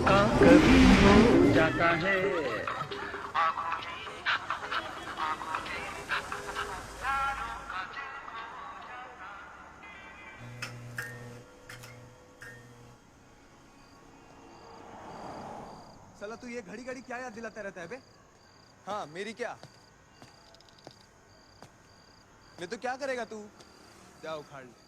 का कभी हो जाता है। साला तू ये घड़ी घड़ी क्या याद दिलाता रहता है बे? हाँ मेरी क्या? नहीं तो क्या करेगा तू? जा उखाड़ ले।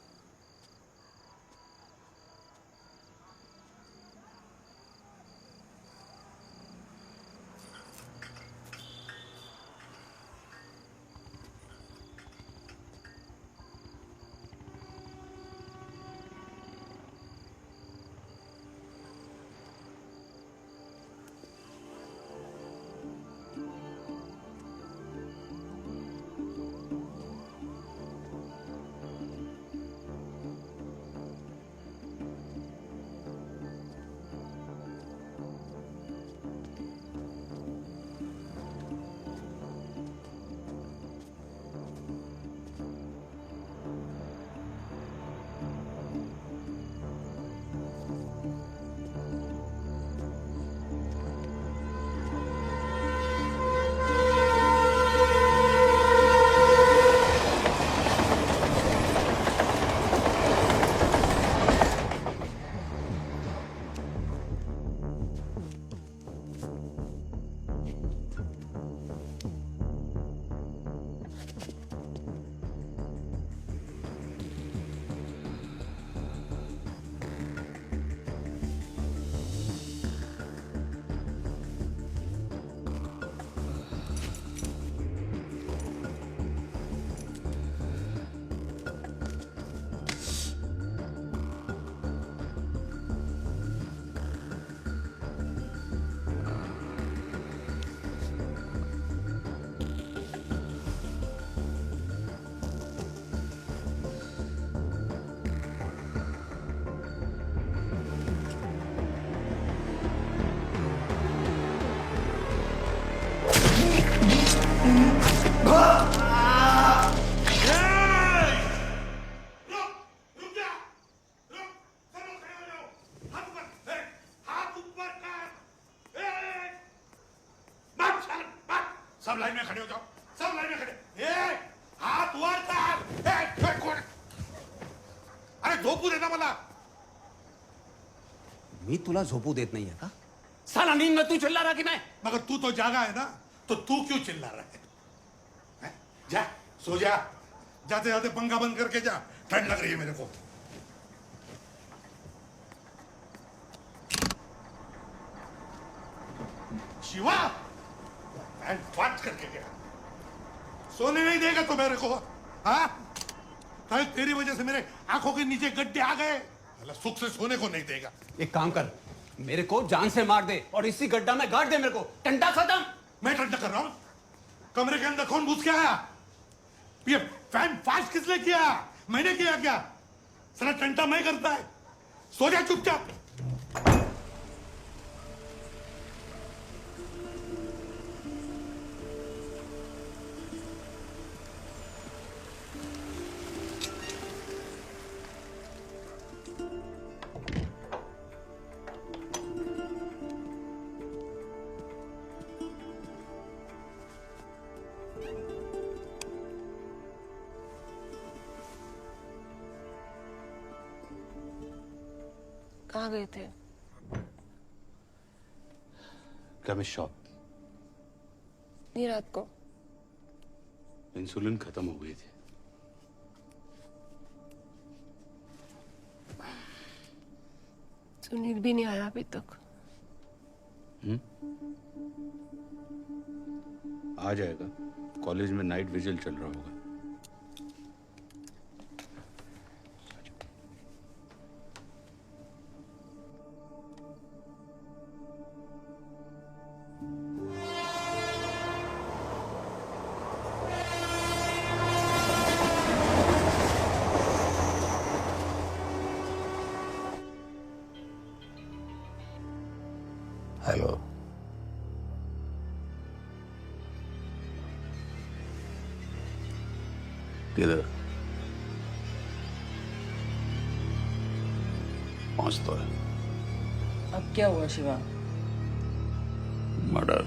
सब लाइन में खड़े हो जाओ, सब लाइन में खड़े। हाथ वर कर। कोण? अरे झोपू देता मला। मी तुला झोपू देत नाहीये का? साला नींद में तू चिल्ला रहा कि मैं? मगर तू तो जागा है ना, तो तू क्यों चिल्ला रहा है? जा सो जा, जाते जाते पंखा बंद करके जा, ठंड लग रही है मेरे को। शिवा फैन फाट करके गया, सोने नहीं देगा तो मेरे को। हाँ, कल तेरी वजह से मेरे आंखों के नीचे गड्ढे आ गए, सुख से सोने को नहीं देगा। एक काम कर, मेरे को जान से मार दे और इसी गड्ढा में गाड़ दे मेरे को। टंटा खत्म। मैं टंटा कर रहा हूं? कमरे के अंदर कौन घुस के आया? ये फैन फास्ट किसने किया? मैंने किया क्या? सारा टंटा मैं करता है। सो जा चुपचाप। कहाँ गए थे? Chemist shop. नहीं, रात को। इंसुलिन खत्म हो गई थी। सुनील भी नहीं आया अभी तक। आ जाएगा, कॉलेज में नाइट विजिल चल रहा होगा। हेलो, किधर पहुंचता है? अब क्या हुआ शिवा? मर्डर।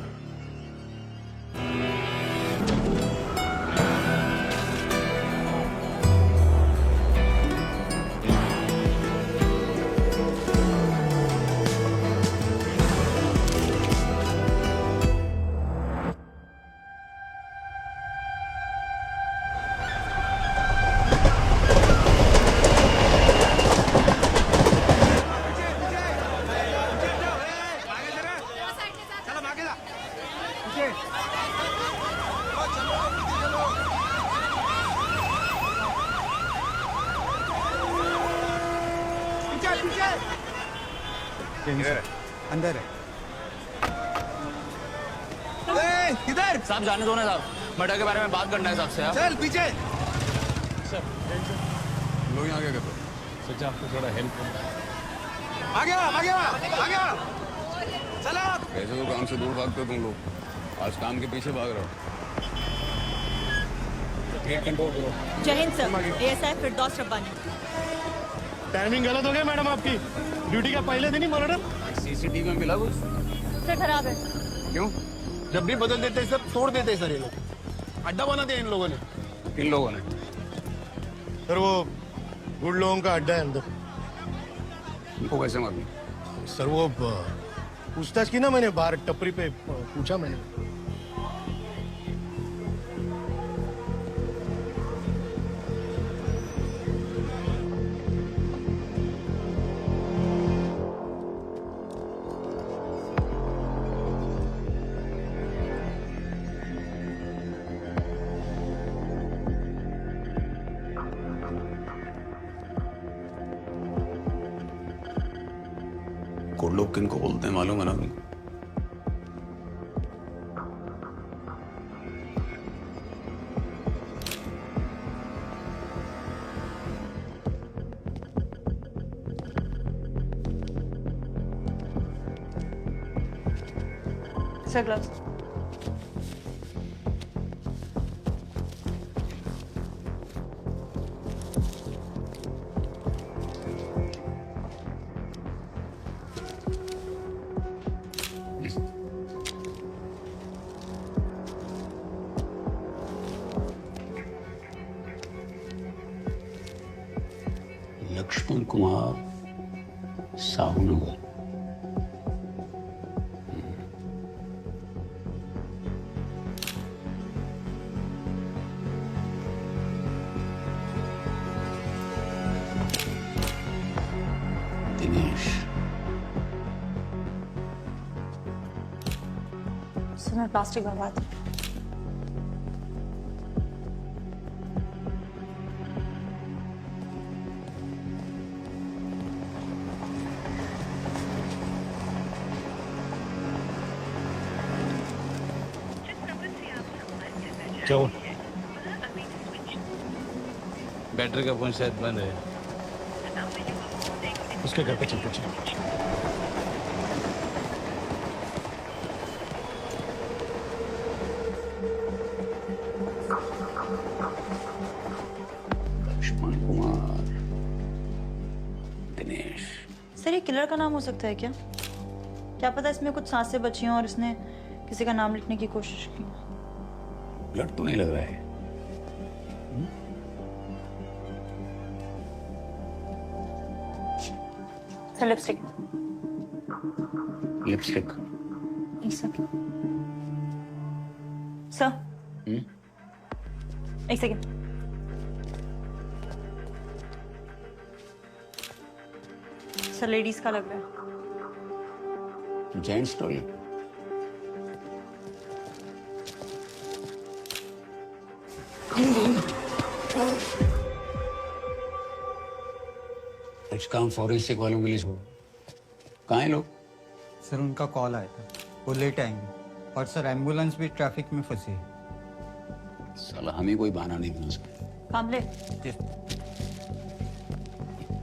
चलो आगे ला पीछे पीछे अंदर है। इधर साहब जाने दो ना साहब, मर्डर के बारे में बात करना है साहब से। चल पीछे। लोग यहाँ क्या करते हैं? सच आपको थोड़ा हेल्प आगे आ, आगे आ, आगे आ। चलो कैसे तो काम से दूर भागते हो तुम लोग, आज काम के पीछे भाग रहे हो। गेट कंट्रोल करो। जय हिंद सर, एएसआई फिरदौस रब्बानी। टाइमिंग गलत हो गया मैडम आपकी, ड्यूटी का पहले दिन ही मर्डर। सीसीटीवी में मिला कुछ? सर खराब है। क्यों? जब भी बदल देते हैं सब तोड़ देते हैं सर ये लोग, अड्डा बना दिया इन लोगों ने। किन लोगों ने? सर वो गुड लोगों का अड्डा है अंदर। उनको कैसे मालूम? सर वो पूछताछ की ना मैंने, बाहर टपरी पे पूछा मैंने। कोड लोग किनको बोलते हैं मालूम है ना तुमको? Sir gloves. Lakshman Kumar Sahunagar. Dinesh. Sir मैं प्लास्टिक बर्बाद। क्या हुआ? बैटरी का फोन शायद बंद है। उसके घर पे चलते चल। लक्ष्मण कुमार, दिनेश। सर ये किलर का नाम हो सकता है क्या? क्या पता इसमें कुछ सांसें बची हों और इसने किसी का नाम लिखने की कोशिश की। ब्लड तो नहीं लग रहा है। Sir lipstick. लिपस्टिक। एक सेकंड सर। एक सेकंड। सर लेडीज का लग रहा है। जेंट्स तो काम फॉरेंसिक वालों के लिए छोड़ो। कहाँ हैं लोग? सर उनका कॉल आया था, वो लेट आएंगे। और सर एम्बुलेंस भी ट्रैफिक में फंसी है। साला हमें कोई बहाना नहीं बना सकता। कामले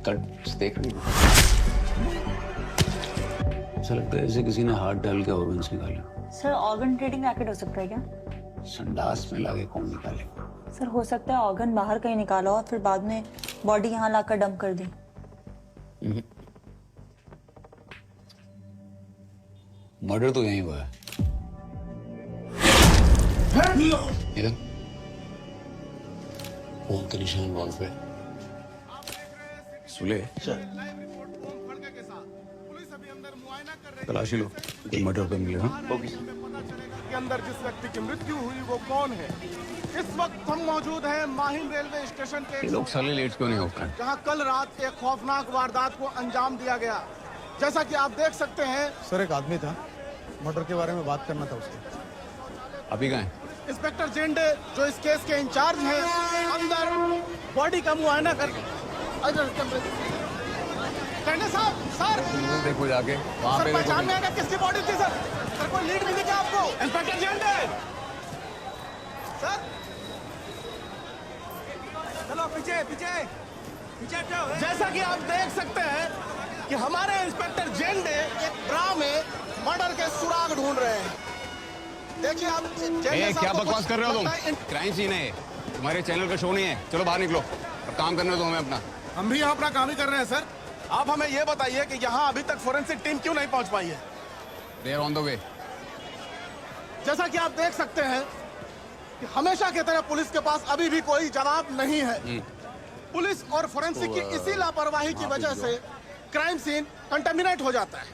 कट देख रही हो? ऐसा लगता है जैसे किसी ने हाथ डाल के ऑर्गन्स निकाले। सर ऑर्गन ट्रेडिंग रैकेट हो सकता है क्या? संडास में लाके कौन निकाले? सर हो सकता है ऑर्गन बाहर कहीं निकाला और फिर बाद में बॉडी यहाँ लाकर डंप कर दी। मर्डर तो यहीं हुआ है। इधर फोन के निशान वॉल पे। सुले तलाशी लो, कोई मर्डर पे मिले। हाँ के अंदर जिस व्यक्ति की मृत्यु हुई वो कौन है? इस वक्त हम मौजूद हैं माहिम रेलवे स्टेशन के ये लोग साले लेट क्यों नहीं होते? जहां कल रात एक खौफनाक वारदात को अंजाम दिया गया। जैसा कि आप देख सकते हैं, सर एक आदमी था, मर्डर के बारे में बात करना था उससे। अभी कहाँ है? इंस्पेक्टर जेंडे जो इस केस के इंचार्ज हैं, अंदर बॉडी का मुआयना कर जेंडे साहब, सर देखो जाके वहाँ सर पे पहचान में देखो। आएगा किसकी बॉडी थी सर? सर कोई लीड मिली क्या आपको? इंस्पेक्टर जेंडे सर, चलो पीछे पीछे पीछे हटो। जैसा कि आप देख सकते हैं कि हमारे इंस्पेक्टर जेंडे एक ड्रा में मर्डर के सुराग ढूंढ रहे हैं। देखिए आप जेंडे ए, साहब क्या को बकवास कुछ कर रहे हो लगता है तुम? क्राइम सीन है, तुम्हारे चैनल का शो नहीं है। चलो बाहर निकलो, अब काम करने दो हमें अपना। हम भी यहाँ अपना काम ही कर रहे हैं सर। आप हमें ये बताइए कि यहाँ अभी तक फोरेंसिक टीम क्यों नहीं पहुँच पाई है? They are on the way. जैसा कि आप देख सकते हैं कि हमेशा की तरह पुलिस के पास अभी भी कोई जवाब नहीं है। पुलिस और फोरेंसिक की इसी लापरवाही की वजह से क्राइम सीन कंटेमिनेट हो जाता है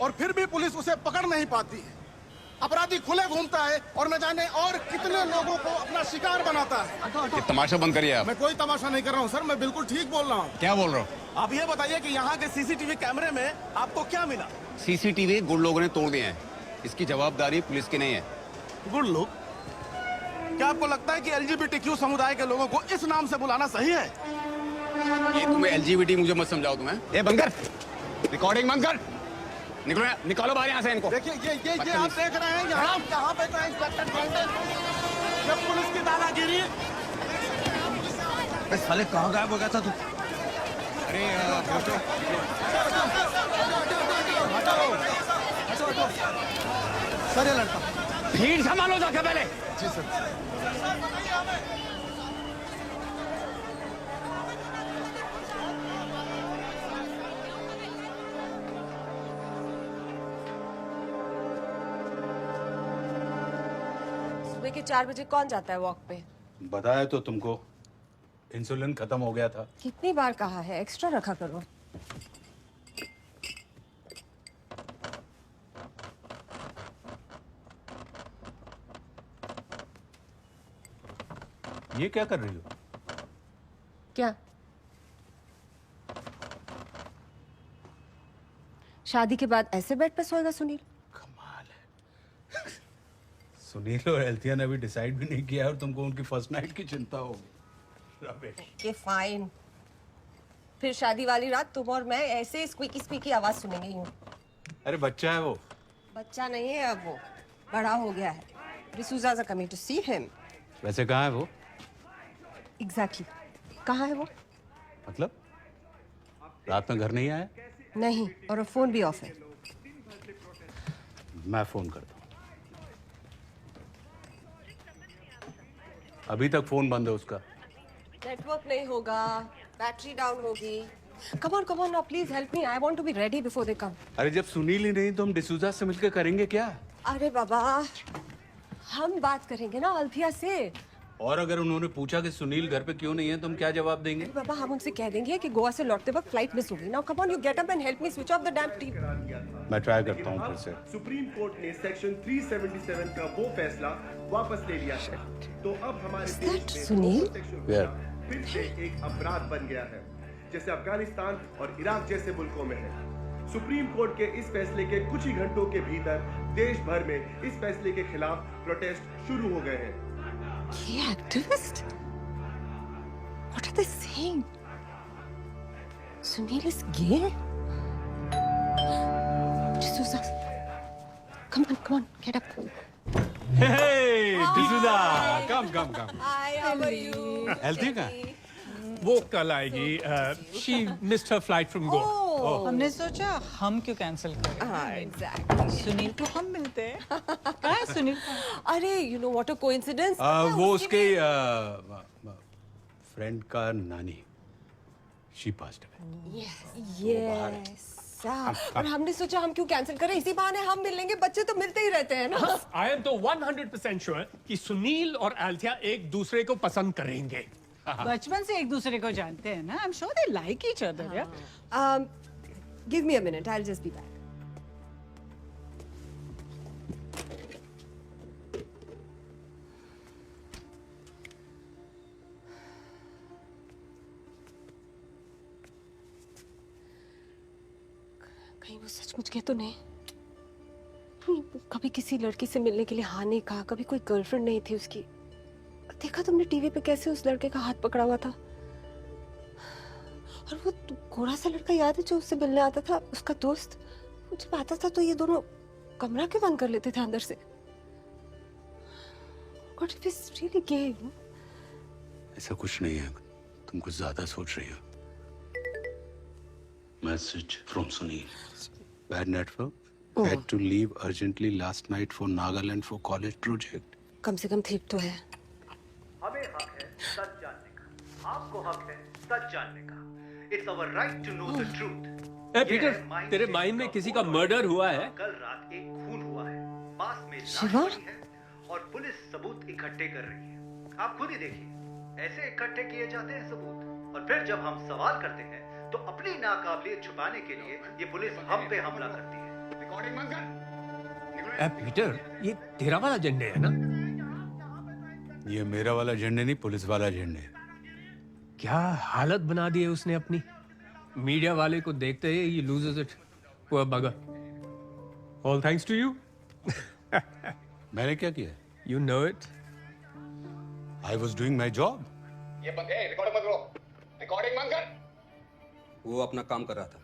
और फिर भी पुलिस उसे पकड़ नहीं पाती है। अपराधी खुले घूमता है और न जाने और कितने लोगों को अपना शिकार बनाता है। ये तमाशा बंद करिए आप। मैं कोई तमाशा नहीं कर रहा हूँ सर, मैं बिल्कुल ठीक बोल रहा हूँ। क्या बोल रहे हो? आप ये बताइए कि यहाँ के सीसीटीवी कैमरे में आपको क्या मिला? सीसीटीवी गुड लोगों ने तोड़ दिए हैं, इसकी जवाबदारी पुलिस की नहीं है। गुड लोग? क्या आपको लगता है कि एलजीबीटीक्यू समुदाय के लोगों को इस नाम से बुलाना सही है? ये तुम्हें एलजीबीटी मुझे मत समझाओ तुम्हें। ये बंद कर, रिकॉर्डिंग बंद कर। निकलो निकालो बाहर यहाँ से इनको। देखिए ये आप देख रहे हैं यहाँ पे तो इंस्पेक्टर जेंडे जब पुलिस की दादागिरी। साले कहाँ गायब हो गया था तू? अरे सर ये लड़का। भीड़ संभालो जाके पहले। जी सर। सुबह के 4 बजे कौन जाता है वॉक पे? बताया तो तुमको, इंसुलिन खत्म हो गया था। कितनी बार कहा है एक्स्ट्रा रखा करो। ये क्या कर रही हो? क्या? शादी के बाद ऐसे बेड पे सोएगा सुनील? कमाल है। सुनील और एल्थिया ने अभी डिसाइड भी नहीं किया और तुमको उनकी फर्स्ट नाइट की चिंता होगी। रमेश, के फाइन। फिर शादी वाली रात तुम और मैं ऐसे स्क्वीकी स्क्वीकी आवाज सुनेंगे यूं। अरे बच्चा है वो। बच्चा नहीं है अब, वो बड़ा हो गया है। D'Souzas are coming to see him. वैसे कहाँ है वो? एग्जैक्टली कहाँ है वो? मतलब रात में घर नहीं आया? नहीं, और फोन भी ऑफ है। मैं फोन करता हूँ। अभी तक फोन बंद है उसका। नेटवर्क नहीं होगा, बैटरी डाउन होगी। Come on now please help me. I want to be ready before they come. अरे जब सुनील ही नहीं तो हम डिसूजा से मिलकर करेंगे क्या? अरे बाबा, हम बात करेंगे ना अल्फिया से। और अगर उन्होंने पूछा कि सुनील घर पे क्यों नहीं है तो हम क्या जवाब देंगे? बाबा हम उनसे कह देंगे कि गोवा से लौटते वक्त फ्लाइट मिस होगी। Now come on, you get up and help me switch off the dam TV. मैं ट्राई करता हूँ फिर से। सुप्रीम कोर्ट ने सेक्शन 377 का वो फैसला वापस ले लिया है। तो अब हमारे देश में सुनील? फिर से एक अपराध बन गया है, जैसे अफगानिस्तान और इराक जैसे मुल्कों में है। सुप्रीम कोर्ट के इस फैसले के कुछ ही घंटों के भीतर देश भर में इस फैसले के खिलाफ प्रोटेस्ट शुरू हो गए हैं। Gay activist? What are they saying? Sunil is gay? D'Souza. Come on, get up. Hey, D'Souza, come. Hi, how are you? Healthy का? वो कल आएगी। She missed her flight from Goa. हमने सोचा हम क्यों कैंसिल करें। हाँ, exactly. सुनील को हम मिलते हैं। कहाँ है सुनील? अरे, you know what a coincidence? वो उसके फ्रेंड का नानी, शी पास्ड अवे। Yes. ऐसा और हमने सोचा हम क्यों कैंसिल करें, इसी बहाने हम मिल लेंगे, बच्चे तो मिलते ही रहते हैं ना। आई एम तो 100% श्योर कि सुनील और एल्थिया एक दूसरे को पसंद करेंगे। बचपन से एक दूसरे को जानते हैं ना। I am sure they like each other. Give me a minute, I will just be back. कहीं वो सचमुच कह तो नहीं? कभी किसी लड़की से मिलने के लिए हाँ नहीं कहा, कभी कोई गर्लफ्रेंड नहीं थी उसकी। देखा तुमने टीवी पे कैसे उस लड़के का हाथ पकड़ा हुआ था? और वो गोरा सा लड़का याद है जो उससे मिलने आता था, उसका दोस्त? वो जब आता था तो ये दोनों कमरा क्यों बंद कर लेते थे अंदर से? What if he's really gay? ऐसा कुछ नहीं है, तुम कुछ ज्यादा सोच रही हो। Message from Sunil. Bad network. Had to leave urgently last night for Nagaland for college project. कम से कम ठीक तो है। हमें हक है सच जानने का, आपको हक है सच जानने का। It's our right to know the truth. A Peter, तेरे माइंड में किसी का मर्डर हुआ है? कल रात एक खून हुआ है, पास में लाश शिवा? पड़ी है और पुलिस सबूत इकट्ठे कर रही है। आप खुद ही देखिए, ऐसे इकट्ठे किए जाते हैं सबूत, और फिर जब हम सवाल करते हैं तो अपनी नाकाबिलियत छुपाने के लिए ये पुलिस हम पे हमला करती है। रिकॉर्डिंग बंद कर। ए पीटर, ये तेरा वाला झंडे है ना? ये मेरा वाला झंडे नहीं, पुलिस वाला झंडे। क्या हालत बना दी है उसने अपनी। मीडिया वाले को देखते ही he loses it. Poor bugger. All thanks to you. मैंने क्या किया? You know it. I was doing my job. ये बंद है, रिकॉर्डिंग बंद करो। रिकॉर्डिंग बंद कर। वो अपना काम कर रहा था,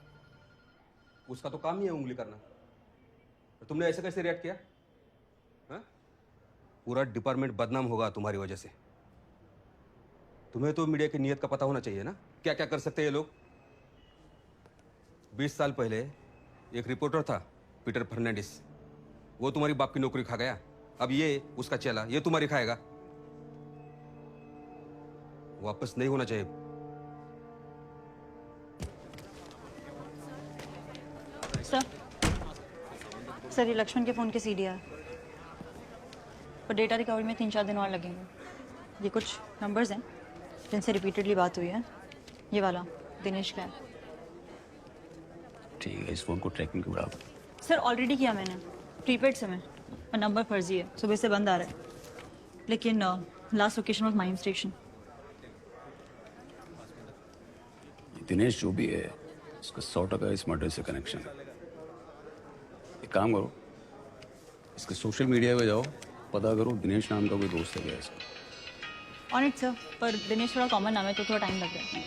उसका तो काम ही है उंगली करना। और तुमने ऐसे कैसे रिएक्ट किया? हा? पूरा डिपार्टमेंट बदनाम होगा तुम्हारी वजह से। तुम्हें तो मीडिया की नीयत का पता होना चाहिए ना, क्या क्या कर सकते हैं ये लोग। 20 साल पहले एक रिपोर्टर था पीटर फर्नांडिस, वो तुम्हारी बाप की नौकरी खा गया। अब ये उसका चेला, ये तुम्हारी खाएगा। वापस नहीं होना चाहिए। सर ये लक्ष्मण के फ़ोन के सीडी है, पर डेटा रिकवरी में 3-4 दिन और लगेंगे। ये कुछ नंबर्स हैं जिनसे रिपीटेडली बात हुई है। ये वाला दिनेश का है। ठीक है, इस फोन को ट्रैकिंग के बढ़ाओ। सर ऑलरेडी किया मैंने, प्रीपेड सिम है और नंबर फर्जी है, सुबह से बंद आ रहा है। लेकिन last location was mine station. Dinesh जो भी है, इसका 100% इस मर्डर से कनेक्शन है। एक काम करो, इसके सोशल मीडिया पे जाओ, पता करो दिनेश नाम का कोई दोस्त है क्या इसका। ऑन इट सर, पर दिनेश थोड़ा कॉमन नाम है तो थोड़ा टाइम लग गया।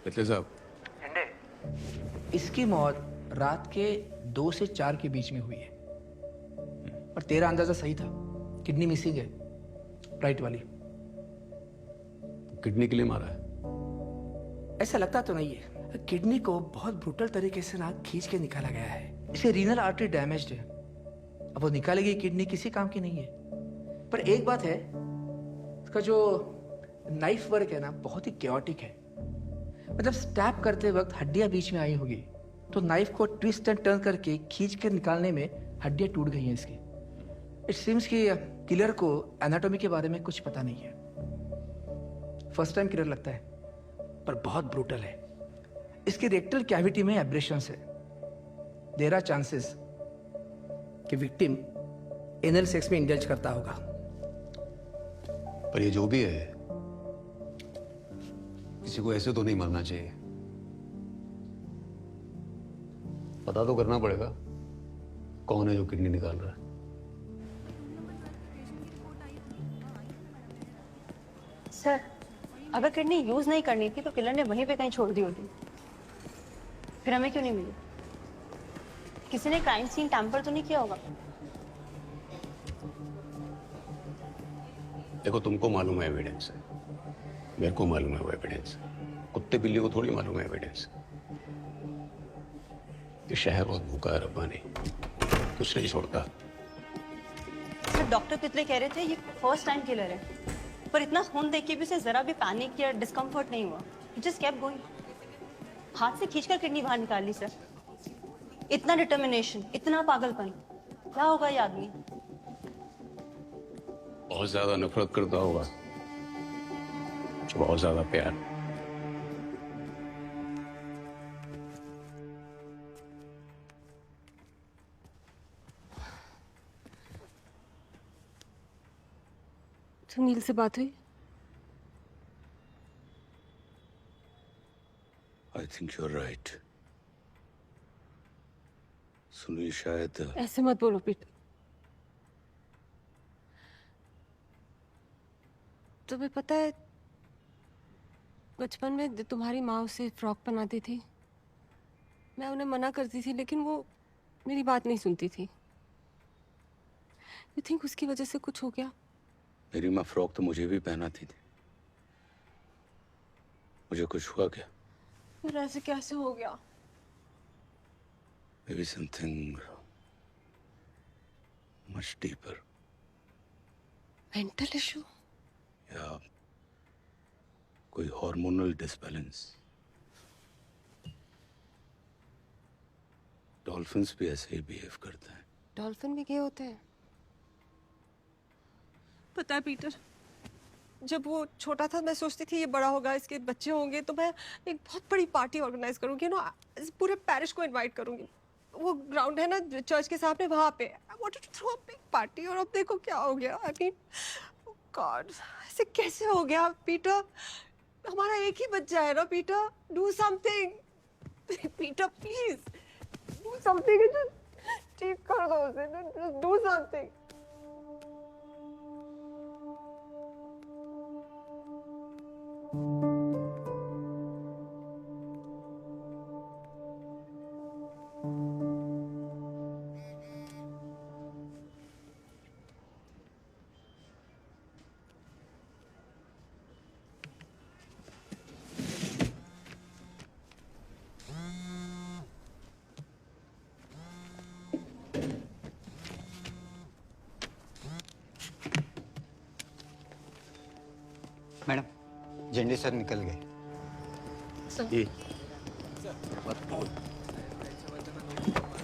पिछले साहब, इसकी मौत रात के 2 से 4 के बीच में हुई है, पर तेरा अंदाजा सही था, किडनी मिसिंग है, राइट वाली। किडनी के लिए मारा है? ऐसा लगता तो नहीं है। किडनी को बहुत ब्रूटल तरीके से ना खींच के निकाला गया है। इसके रीनल आर्टरी डैमेज्ड है। अब वो निकाली गई किडनी किसी काम की नहीं है। पर एक बात है, इसका जो नाइफ वर्क है ना बहुत ही क्योटिक है। मतलब स्टैब करते वक्त हड्डियां बीच में आई होगी, तो नाइफ को ट्विस्ट एंड टर्न करके खींच के निकालने में हड्डियां टूट गई हैं इसकी। इट सीम्स कि किलर को एनाटॉमी के बारे में कुछ पता नहीं है। फर्स्ट टाइम किलर लगता है, पर बहुत ब्रूटल है। इसके रेक्टल कैविटी में एब्रेशंस है। देयर आर चांसेस कि विक्टिम एनल सेक्स में इंडल्ज करता होगा। पर ये जो भी है, किसी को ऐसे तो नहीं मरना चाहिए। पता तो करना पड़ेगा कौन है जो किडनी निकाल रहा है। सर अगर किडनी यूज नहीं करनी थी तो किलर ने वहीं पे कहीं छोड़ दी होती, फिर हमें क्यों नहीं मिली? किसी ने क्राइम सीन टैम्पर तो नहीं किया होगा? देखो, तुमको मालूम है एविडेंस है, मेरे को मालूम है वो एविडेंस। कुत्ते बिल्ली को थोड़ी मालूम है एविडेंस। ये शहर बहुत भूखा है रब्बानी, कुछ नहीं छोड़ता। सर डॉक्टर पिछले कह रहे थे ये फर्स्ट टाइम किलर है, पर इतना खून देख के भी उसे जरा भी पैनिक या डिस्कम्फर्ट नहीं हुआ। Just kept going. हाथ से खींचकर किडनी बाहर निकाल ली सर। इतना डिटर्मिनेशन, इतना पागलपन, क्या होगा ये आदमी? बहुत ज्यादा नफरत करता होगा, बहुत ज्यादा प्यार। सुनील से बात हुई? I think you are right. Sunil शायद ऐसे मत बोलो पीटर। तुम्हें पता है बचपन में तुम्हारी माँ उसे फ्रॉक पहनाती थी, मैं उन्हें मना करती थी लेकिन वो मेरी बात नहीं सुनती थी। यू थिंक उसकी वजह से कुछ हो गया? मेरी माँ फ्रॉक तो मुझे भी पहनाती थी, मुझे कुछ हुआ क्या? फिर ऐसे कैसे हो गया? Maybe something much deeper. Mental issue या कोई हार्मोनल डिसबैलेंस। डॉल्फिन्स भी ऐसे ही बिहेव करते हैं। डॉल्फिन भी गए होते हैं? पता है पीटर, जब वो छोटा था मैं सोचती थी ये बड़ा होगा, इसके बच्चे होंगे तो मैं एक बहुत बड़ी पार्टी ऑर्गेनाइज करूंगी ना, पूरे पैरिश को इनवाइट करूंगी। वो ग्राउंड है ना चर्च के सामने, वहां पे I wanted to throw a big party. और अब देखो क्या हो गया। आई मीन गॉड, ऐसे कैसे हो गया पीटर? हमारा एक ही बच्चा है ना Peter. Do something Peter, please do something. ठीक कर दो उसे, डू समथिंग। मैडम झंडे सर निकल गए। ये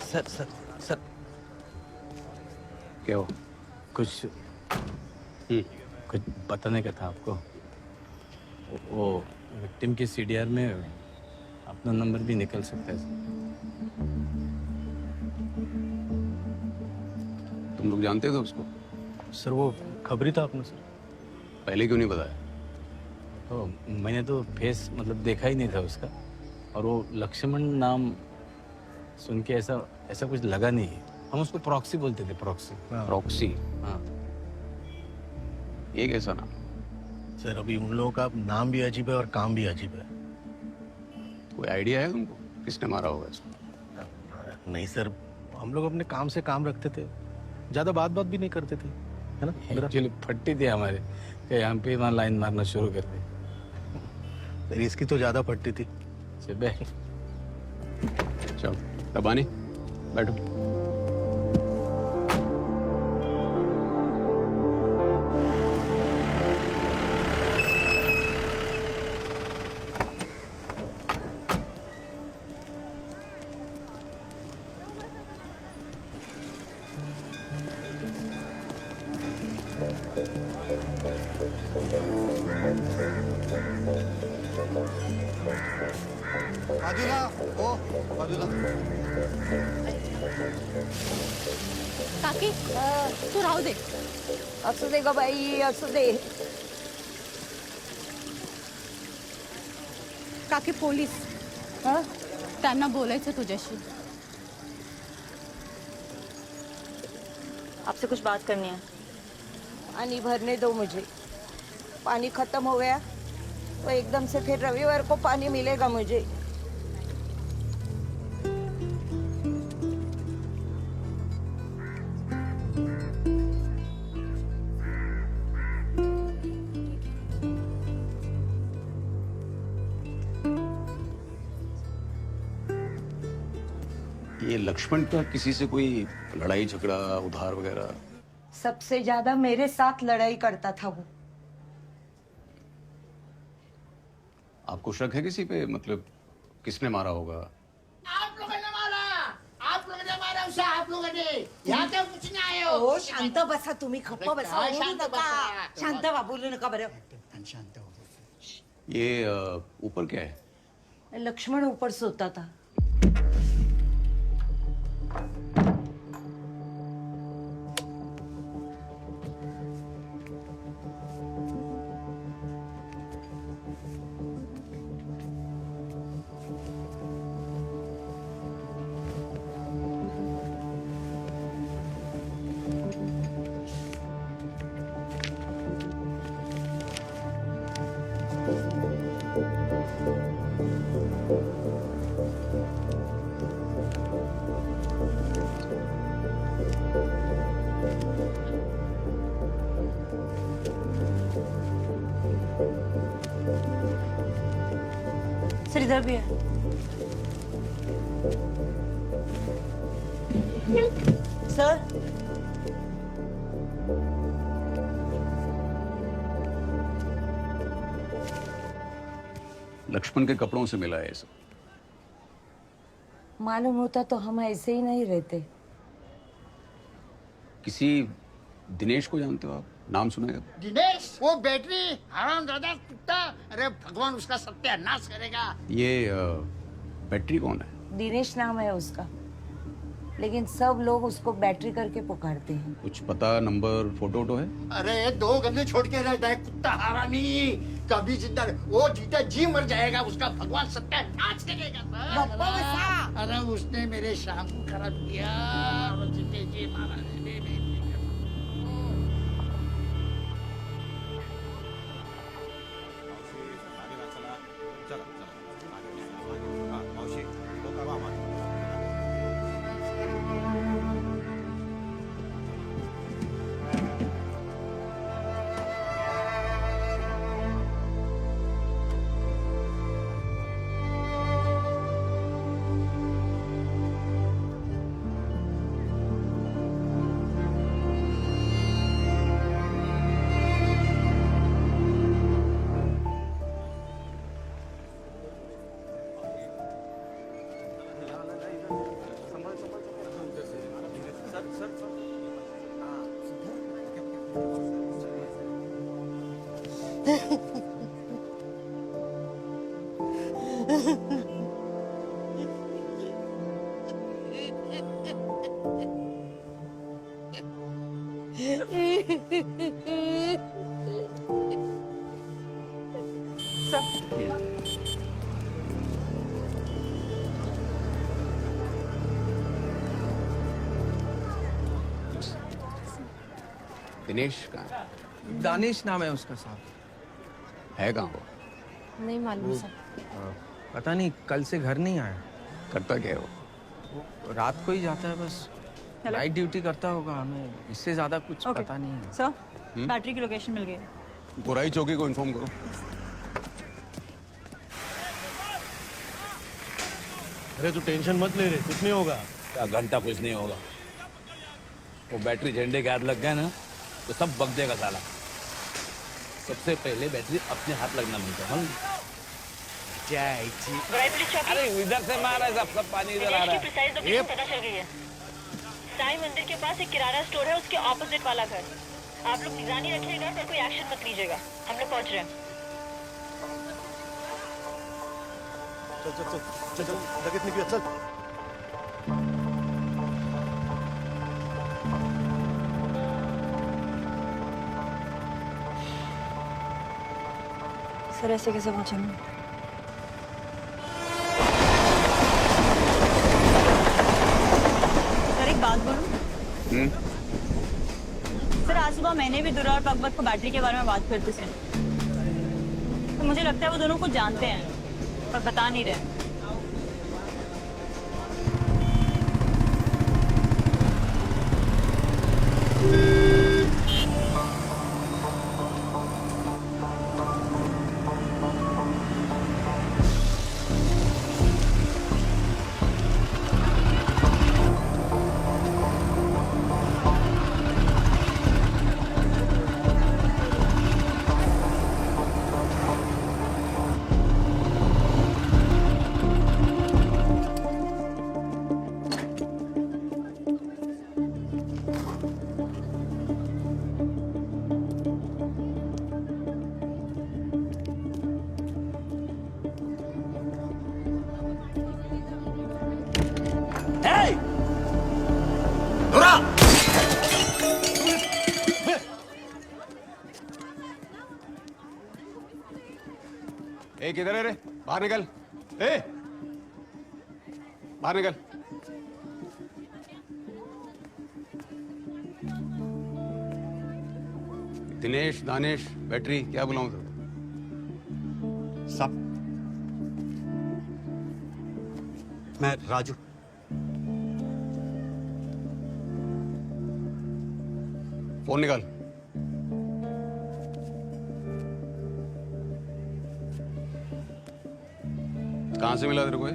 सर सर सर क्या हो? कुछ कुछ बताने का था आपको। वो विक्टिम के सीडीआर में अपना नंबर भी निकल सकता है। तुम लोग जानते थे उसको? सर वो खबरी था अपना सर। पहले क्यों नहीं बताया? तो मैंने तो फेस मतलब देखा ही नहीं था उसका, और वो लक्ष्मण नाम सुन के ऐसा ऐसा कुछ लगा नहीं है। हम उसको प्रॉक्सी बोलते थे, प्रॉक्सी। प्रॉक्सी? हाँ। ये कैसा नाम? सर अभी उन लोगों का नाम भी अजीब है और काम भी अजीब है। कोई आइडिया है तुमको किसने मारा होगा इसको? नहीं सर, हम लोग अपने काम से काम रखते थे, ज्यादा बात भी नहीं करते थे, है ना? एक्चुअली फट्टी थी हमारे कि यहाँ पे वहाँ लाइन मारना शुरू कर दी। सर इसकी तो ज्यादा फटती थी। चलो रबानी बैठो। बाजूला ओ बाजूला। काकी तू राहू दे. असू दे ग बाई, असू दे. काकी पोलीस त्यांना बोलायचं तुझ्याशी. आपसे कुछ बात करनी है. पानी भरने दो मुझे. पानी खत्म हो गया तो एकदम से फिर रविवार को पानी मिलेगा मुझे. ये लक्ष्मण का किसी से कोई लड़ाई झगड़ा उधार वगैरह? सबसे ज्यादा मेरे साथ लड़ाई करता था वो. आपको शक है किसी पे? मतलब किसने मारा होगा? आप लोगों ने मारा, आप लोगों ने मारा उसे, आप लोगों ने यहाँ क्या कुछ नाही आये हो. ओ शांत बसा तुम्ही, खप्प बसा, काय बोलू शांत नका. बसा? शांत व्हा, बोलू नका बरं. ये ऊपर क्या है? लक्ष्मण ऊपर सोता था. सर इधर भी है. सर लक्ष्मण के कपड़ों से मिला है ये सब. मालूम होता तो हम ऐसे ही नहीं रहते. किसी दिनेश को जानते हो आप? नाम सुना है? दिनेश, वो बैटरी हरामजादा कुत्ता, अरे भगवान उसका सत्यानाश करेगा. ये बैटरी कौन है? दिनेश नाम है उसका, लेकिन सब लोग उसको बैटरी करके पुकारते हैं. कुछ पता, नंबर, फोटो वोटो है? अरे 2 गंदे छोड़ के रहता है कुत्ता हरामी, कभी जिंदा वो जीता जी मर जाएगा, उसका भगवान सत्यानाश करेगा. अरे उसने मेरे शाम को खराब किया और जीते जी मारा. दिनेश कहाँ है? दानिश नाम है उसका साहब. है कहाँ वो? नहीं मालूम सर. पता नहीं, कल से घर नहीं आया. करता क्या है वो? रात को ही जाता है बस. नाइट ड्यूटी करता होगा, हमें इससे ज्यादा कुछ Okay. पता नहीं है. सर बैटरी की लोकेशन मिल गई. गोराई चौकी को इन्फॉर्म करो. अरे तू टेंशन मत ले रे, कुछ नहीं होगा. क्या घंटा कुछ नहीं होगा. वो बैटरी झंडे के हाथ लग गया ना तो सब बग देगा साला. सबसे पहले बैटरी अपने हाथ लगना मिलता है. अरे इधर से मारा है, सब पानी इधर आ रहा है. पता चल गई है. साईं मंदिर के पास एक किराना स्टोर है, उसके ऑपोजिट वाला घर. आप लोग निगरानी रखिएगा पर कोई एक्शन मत लीजिएगा. हम लोग पहुंच रहे हैं. चल चल चल चल चल जगत निकल चल. सर ऐसे कैसे पहुंचेंगे? सर एक बात बोलूं? सर आज सुबह मैंने भी दुर्गा और भगवत को बैटरी के बारे में बात करते सुना. तो मुझे लगता है वो दोनों कुछ जानते हैं पर बता नहीं रहे. Hey! Dora! ए किधर है रे? बाहर निकल। ए बाहर निकल। दिनेश, दानिश, बैटरी, क्या बुलाऊं तो? सब मैं राजू। फोन निकाल। कहां से मिला तेरे को?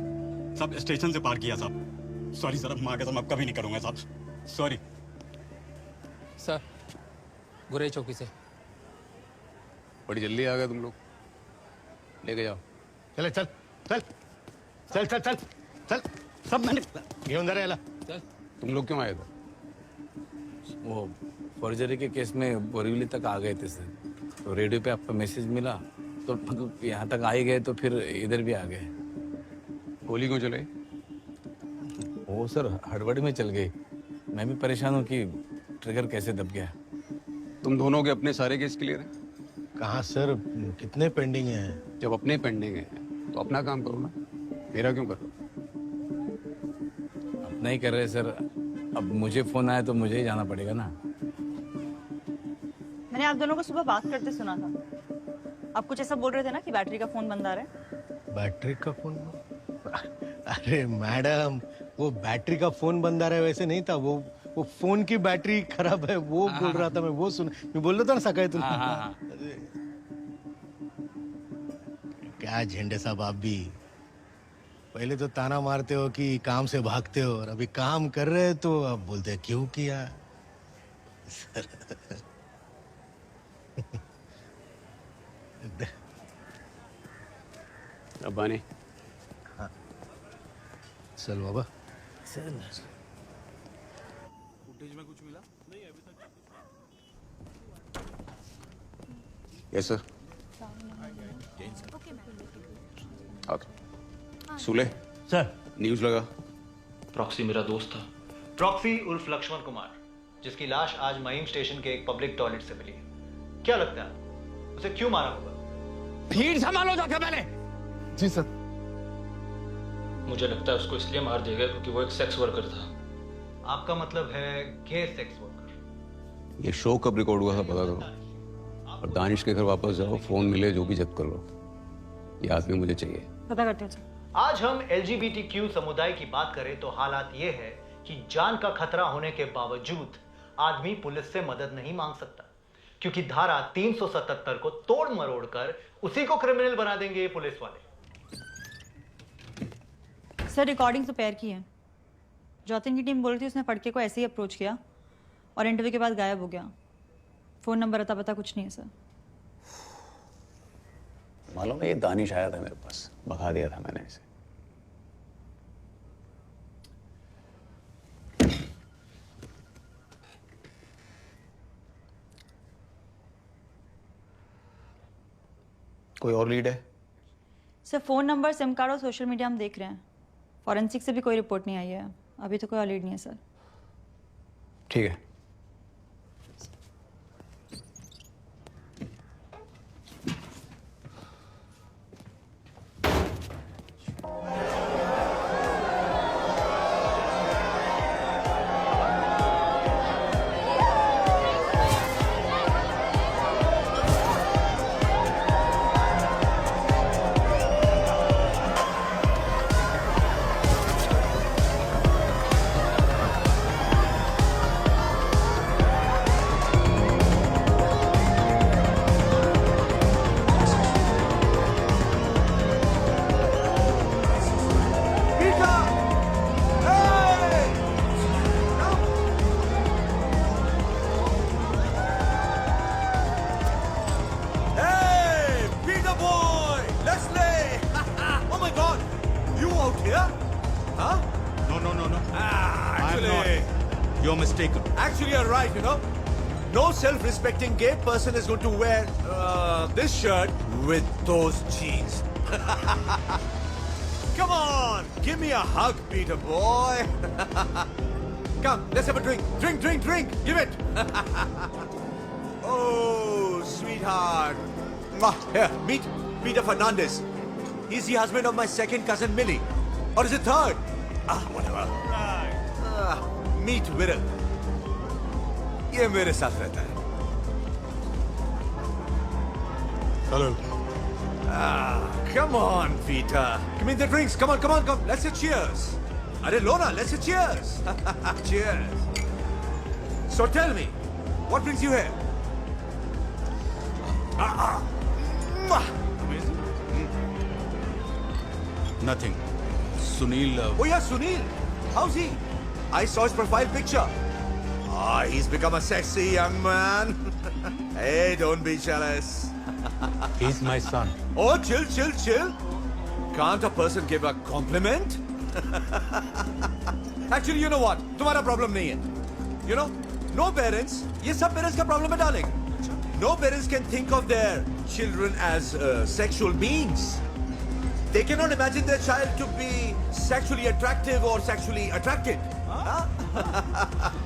सब स्टेशन से पार किया साहब। सॉरी सर, अब आगे तो मैं कभी नहीं करूंगा साहब, सॉरी। सर गुरई चौकी से। बड़ी जल्दी आ गए तुम लोग, लेके जाओ। चले चल चल चल चल चल चल, सब मैंने घेऊन जा रहे। तुम लोग क्यों आए थे? वो फॉर्जरी के केस में बोरीवली तक आ गए थे सर, तो रेडियो पे आपका मैसेज मिला तो मतलब यहाँ तक आ ही गए, तो फिर इधर भी आ गए। गोली क्यों चले? वो सर हड़बड़ी में चल गई। मैं भी परेशान हूँ कि ट्रिगर कैसे दब गया। तुम दोनों के अपने सारे केस क्लियर हैं? कहाँ सर, कितने पेंडिंग हैं? जब अपने पेंडिंग है तो अपना काम करो ना, मेरा क्यों करो? अपना ही कर रहे सर, अब मुझे फोन आया तो मुझे ही जाना पड़ेगा ना। मैंने आप दोनों को सुबह बात करते सुना था। आप कुछ ऐसा बोल रहे थे ना कि बैटरी का फोन बंद आ रहा है। बैटरी का फोन? अरे मैडम, वो बैटरी का फोन बंद आ रहा है वैसे नहीं था, वो फोन की बैटरी खराब है वो बोल रहा था। मैं बोल रहा था ना सकाई तुम। क्या झंडे साहब, आप भी पहले तो ताना मारते हो कि काम से भागते हो, और अभी काम कर रहे तो अब बोलते हैं क्यों किया। अब्बानी, हाँ चल बाबा चल। फुटेज में कुछ मिला? नहीं अभी तक। Yes sir. Okay. Sule sir, news लगा। प्रॉक्सी मेरा दोस्त था। प्रॉक्सी उर्फ लक्ष्मण कुमार, जिसकी लाश आज महीम स्टेशन के एक पब्लिक टॉयलेट से मिली। क्या लगता है उसे क्यों मारा होगा? भीड़ संभालो जाकर पहले। जी सर। मुझे लगता है उसको इसलिए मार दिया गया क्योंकि वो एक सेक्स वर्कर था। आपका मतलब है गे सेक्स वर्कर? ये शो कब रिकॉर्ड हुआ था पता करो, और दानिश के घर वापस जाओ, फोन मिले जो भी जब्त कर लो। ये आदमी मुझे चाहिए। पता करते हैं। आज हम LGBTQ समुदाय की बात करें तो हालात ये है कि जान का खतरा होने के बावजूद आदमी पुलिस से मदद नहीं मांग सकता, क्योंकि धारा 377 को तोड़ मरोड़ कर उसी को क्रिमिनल बना देंगे ये पुलिस वाले। सर रिकॉर्डिंग तो पैर की है। जॉतिन की टीम बोल रही थी उसने फड़के को ऐसे ही अप्रोच किया और इंटरव्यू के बाद गायब हो गया। फोन नंबर अता पता कुछ नहीं है सर। मालूम है, ये दानिश आया था मेरे पास, भगा दिया था मैंने इसे। कोई और लीड है? Sir phone number, SIM card और सोशल मीडिया हम देख रहे हैं। फॉरेंसिक से भी कोई रिपोर्ट नहीं आई है। अभी तो कोई और लीड नहीं है सर। ठीक है। You're mistaken. Actually, you're right, you know. No self-respecting gay person is going to wear this shirt with those jeans. Come on, give me a hug, Peter boy. Come, let's have a drink. Drink, drink, drink. Give it. Oh, sweetheart. Mwah. Here, meet Peter Fernandez. He's the husband of my second cousin Millie. Or is it third? Whatever. Meet Viral. ये मेरे साथ रहता है. Hello. Come on, Peter. Give me the drinks. Come on, come on, come. Let's say cheers. Arey Lona, let's say cheers. Cheers. So tell me, what brings you here? Amazing. Nothing. Sunil. Oh yeah, Sunil. How's he? I saw his profile picture. He's become a sexy young man. Hey, don't be jealous. He's my son. Oh, chill, chill, chill. Can't a person give a compliment? Actually, you know what? तुम्हारा problem नहीं है. You know, no parents. ये सब parents का problem है, darling. No parents can think of their children as sexual beings. They cannot imagine their child to be sexually attractive or sexually attracted.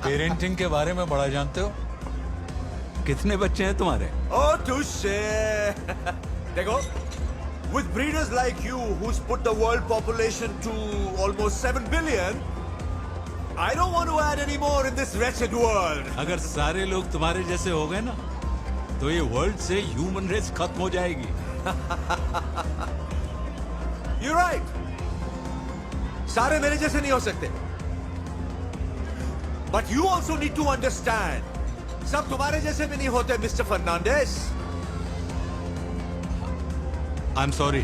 Parenting के बारे में बड़ा जानते हो? कितने बच्चे हैं तुम्हारे? Oh, touche. देखो, with breeders like you who's put the world population to almost 7 billion, I don't want to add any more in this wretched world. अगर सारे लोग तुम्हारे जैसे हो गए ना, तो ये वर्ल्ड से ह्यूमन रेस खत्म हो जाएगी. You're right. सारे मेरे जैसे नहीं हो सकते. But you also need to understand. सब तुम्हारे जैसे भी नहीं होते, mister Fernandes. I am sorry.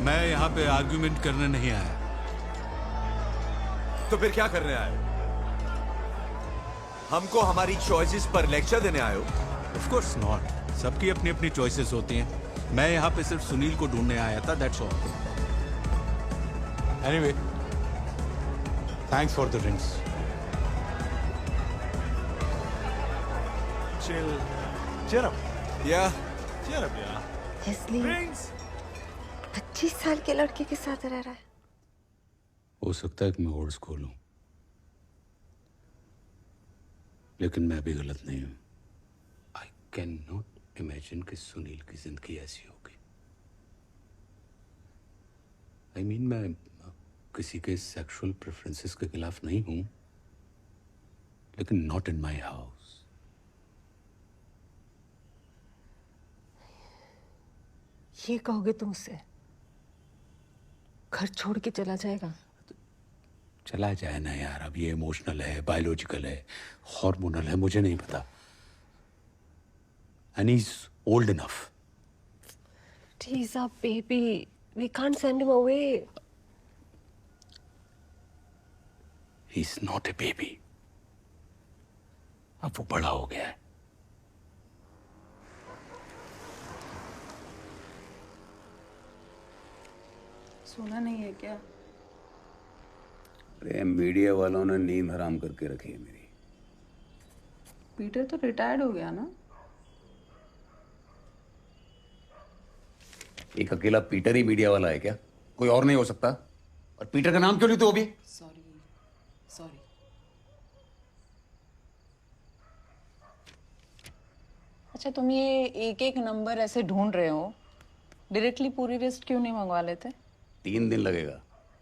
मैं यहाँ पे आर्ग्यूमेंट करने नहीं आया. तो फिर क्या करने आए? हमको हमारी चॉइसेस पर लेक्चर देने आए हो? Of course not. सबकी अपनी अपनी चॉइसेस होती हैं. मैं यहाँ पे सिर्फ सुनील को ढूंढने आया था, that's all. Anyway, thanks for the drinks. Chill. Cheer up. Yeah. Cheer up, yeah. इसलिए 25 साल के लड़के के साथ रह रहा है. हो सकता है कि मैं ओल्ड स्कूल हूं, लेकिन मैं भी गलत नहीं हूं. आई कैन नॉट इमेजिन कि सुनील की जिंदगी ऐसी होगी. आई मीन, मैं किसी के सेक्सुअल प्रेफरेंसेस के खिलाफ नहीं हूं, लेकिन नॉट इन माई हाउस. ये कहोगे तुम उसे? घर छोड़ के चला जाएगा? चला जाए ना यार. अब ये इमोशनल है, बायोलॉजिकल है, हार्मोनल है, मुझे नहीं पता. And he's old enough. He's a baby. We can't send him away. He's not a baby. अब वो बड़ा हो गया है. सुना नहीं है क्या? अरे मीडिया वालों ने नींद हराम करके रखी है मेरी. पीटर तो रिटायर्ड हो गया ना? एक अकेला पीटर ही मीडिया वाला है क्या? कोई और नहीं हो सकता? और पीटर का नाम क्यों नहीं तो अभी? सॉरी. अच्छा, तुम ये एक एक नंबर ऐसे ढूंढ रहे हो, डायरेक्टली पूरी लिस्ट क्यों नहीं मंगवा लेते? 3 दिन लगेगा.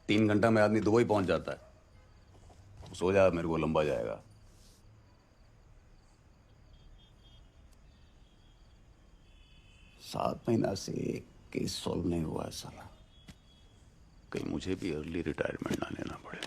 3 घंटा में आदमी दुबई पहुंच जाता है. सो जा, मेरे को लंबा जाएगा. सात महीना से एक केस सॉल्व नहीं हुआ है साला. कहीं मुझे भी अर्ली रिटायरमेंट ना लेना पड़े.